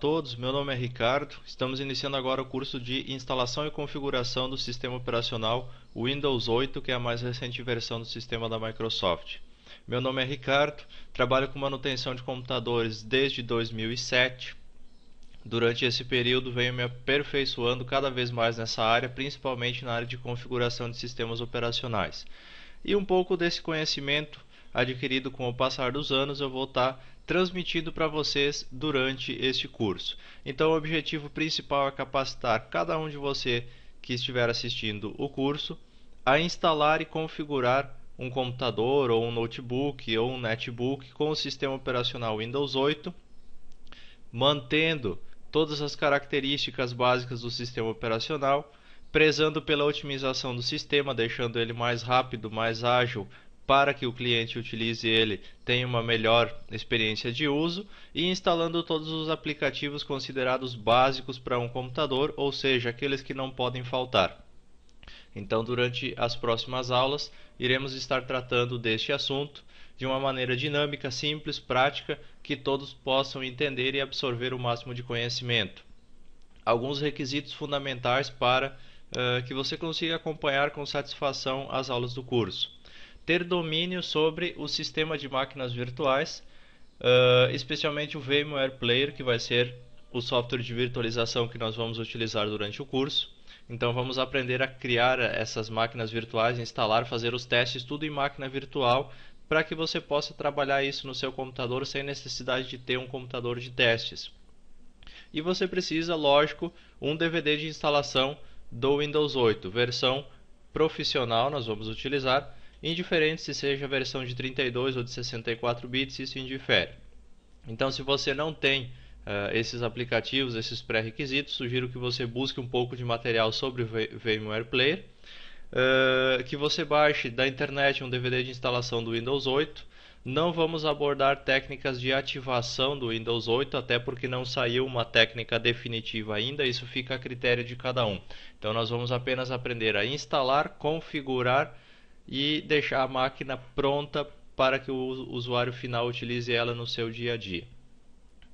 todos, meu nome é Ricardo. Estamos iniciando agora o curso de instalação e configuração do sistema operacional Windows 8, que é a mais recente versão do sistema da Microsoft. Meu nome é Ricardo, trabalho com manutenção de computadores desde 2007. Durante esse período venho me aperfeiçoando cada vez mais nessa área, principalmente na área de configuração de sistemas operacionais. E um pouco desse conhecimento adquirido com o passar dos anos eu vou estar transmitindo para vocês durante este curso. Então o objetivo principal é capacitar cada um de vocês que estiver assistindo o curso a instalar e configurar um computador ou um notebook ou um netbook com o sistema operacional Windows 8, mantendo todas as características básicas do sistema operacional, prezando pela otimização do sistema, deixando ele mais rápido, mais ágil, para que o cliente utilize ele, tenha uma melhor experiência de uso, e instalando todos os aplicativos considerados básicos para um computador, ou seja, aqueles que não podem faltar. Então, durante as próximas aulas, iremos estar tratando deste assunto de uma maneira dinâmica, simples, prática, que todos possam entender e absorver o máximo de conhecimento. Alguns requisitos fundamentais para que você consiga acompanhar com satisfação as aulas do curso. Ter domínio sobre o sistema de máquinas virtuais, especialmente o VMware Player, que vai ser o software de virtualização que nós vamos utilizar durante o curso. Então vamos aprender a criar essas máquinas virtuais, instalar, fazer os testes, tudo em máquina virtual, para que você possa trabalhar isso no seu computador sem necessidade de ter um computador de testes. E você precisa, lógico, um DVD de instalação do Windows 8, versão profissional nós vamos utilizar, indiferente se seja a versão de 32 ou de 64 bits, isso indifere. Então, se você não tem esses aplicativos, esses pré-requisitos, sugiro que você busque um pouco de material sobre o VMware Player, que você baixe da internet um DVD de instalação do Windows 8. Não vamos abordar técnicas de ativação do Windows 8, até porque não saiu uma técnica definitiva ainda, isso fica a critério de cada um. Então nós vamos apenas aprender a instalar, configurar e deixar a máquina pronta para que o usuário final utilize ela no seu dia a dia.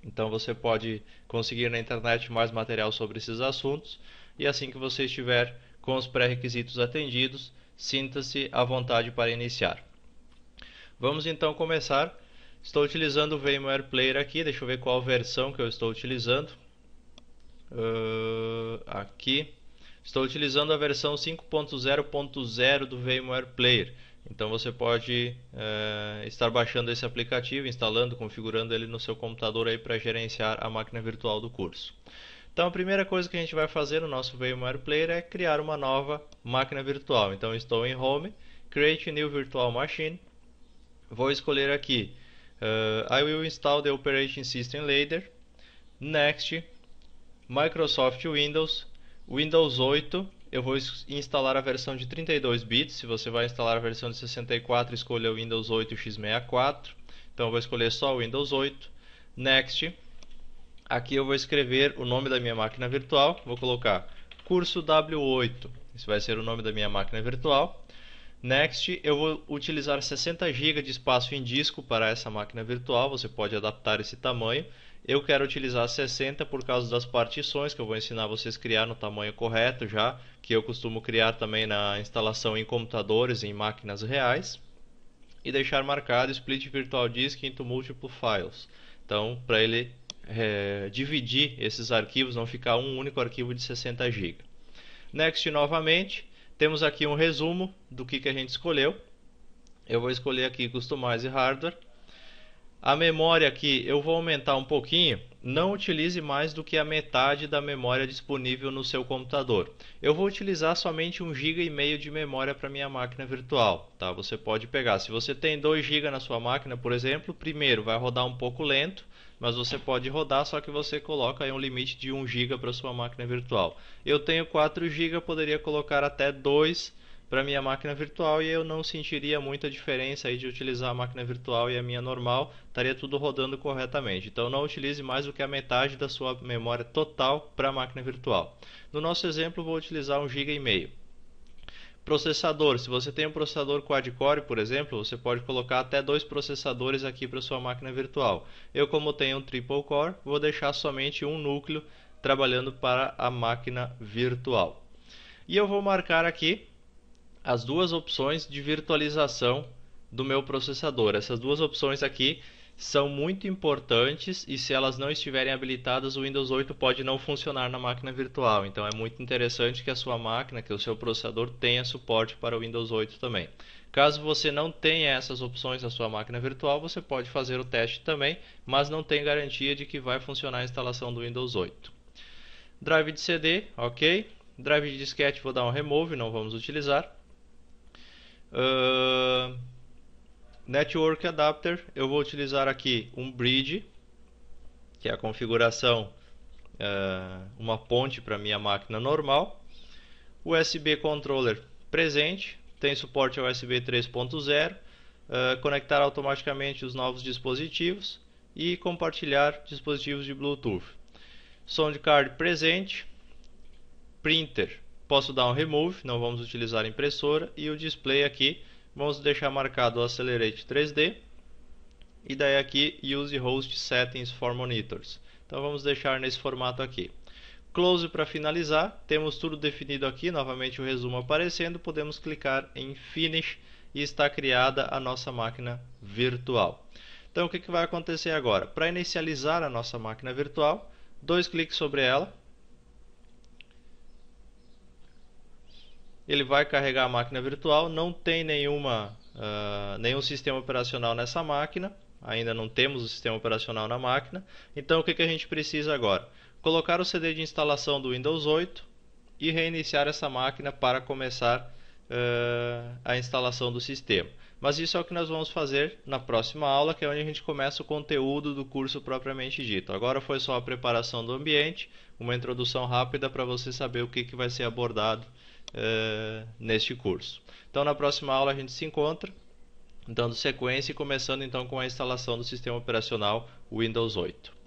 Então você pode conseguir na internet mais material sobre esses assuntos, e assim que você estiver com os pré-requisitos atendidos, sinta-se à vontade para iniciar. Vamos então começar. Estou utilizando o VMware Player aqui, deixa eu ver qual versão que eu estou utilizando. Aqui. Estou utilizando a versão 5.0.0 do VMware Player. Então você pode estar baixando esse aplicativo, instalando, configurando ele no seu computador aí para gerenciar a máquina virtual do curso. Então a primeira coisa que a gente vai fazer no nosso VMware Player é criar uma nova máquina virtual. Então estou em Home, Create New Virtual Machine. Vou escolher aqui I will install the Operating System later. Next, Microsoft Windows, Windows 8. Eu vou instalar a versão de 32 bits. Se você vai instalar a versão de 64, escolha o Windows 8 x64. Então eu vou escolher só o Windows 8. Next. Aqui eu vou escrever o nome da minha máquina virtual. Vou colocar curso W8. Esse vai ser o nome da minha máquina virtual. Next, eu vou utilizar 60 GB de espaço em disco para essa máquina virtual. Você pode adaptar esse tamanho. Eu quero utilizar 60 por causa das partições, que eu vou ensinar vocês a criar no tamanho correto já, que eu costumo criar também na instalação em computadores, em máquinas reais. E deixar marcado Split Virtual Disk into Multiple Files. Então, para ele dividir esses arquivos, não ficar um único arquivo de 60 GB. Next novamente, temos aqui um resumo do que a gente escolheu. Eu vou escolher aqui Customize Hardware. A memória aqui eu vou aumentar um pouquinho, não utilize mais do que a metade da memória disponível no seu computador. Eu vou utilizar somente 1,5 GB de memória para minha máquina virtual, tá? Você pode pegar, se você tem 2 GB na sua máquina, por exemplo, primeiro vai rodar um pouco lento, mas você pode rodar, só que você coloca aí um limite de 1 GB para sua máquina virtual. Eu tenho 4 GB, poderia colocar até 2 para minha máquina virtual e eu não sentiria muita diferença aí de utilizar a máquina virtual e a minha normal, estaria tudo rodando corretamente. Então não utilize mais do que a metade da sua memória total para a máquina virtual. No nosso exemplo vou utilizar 1,5 GB. Processador, se você tem um processador quad-core, por exemplo, você pode colocar até 2 processadores aqui para sua máquina virtual. Eu, como tenho um triple core, vou deixar somente um núcleo trabalhando para a máquina virtual. E eu vou marcar aqui as duas opções de virtualização do meu processador. Essas duas opções aqui são muito importantes e se elas não estiverem habilitadas, o Windows 8 pode não funcionar na máquina virtual. Então é muito interessante que a sua máquina, que o seu processador tenha suporte para o Windows 8 também. Caso você não tenha essas opções na sua máquina virtual, você pode fazer o teste também, mas não tem garantia de que vai funcionar a instalação do Windows 8. Drive de CD, ok. Drive de disquete vou dar um remove, não vamos utilizar. Network Adapter, eu vou utilizar aqui um bridge, que é a configuração, uma ponte para minha máquina normal. USB Controller presente, tem suporte ao USB 3.0, conectar automaticamente os novos dispositivos e compartilhar dispositivos de Bluetooth. Sound card presente, printer, posso dar um remove, não vamos utilizar impressora, e o display aqui, vamos deixar marcado o Accelerate 3D e daí aqui Use Host Settings for Monitors. Então vamos deixar nesse formato aqui. Close para finalizar, temos tudo definido aqui, novamente o resumo aparecendo, podemos clicar em Finish e está criada a nossa máquina virtual. Então o que vai acontecer agora? Para inicializar a nossa máquina virtual, 2 cliques sobre ela. Ele vai carregar a máquina virtual, não tem nenhum sistema operacional nessa máquina, ainda não temos o sistema operacional na máquina. Então o que a gente precisa agora? Colocar o CD de instalação do Windows 8 e reiniciar essa máquina para começar a instalação do sistema. Mas isso é o que nós vamos fazer na próxima aula, que é onde a gente começa o conteúdo do curso propriamente dito. Agora foi só a preparação do ambiente, uma introdução rápida para você saber o que vai ser abordado neste curso. Então na próxima aula a gente se encontra, dando sequência e começando então com a instalação do sistema operacional Windows 8.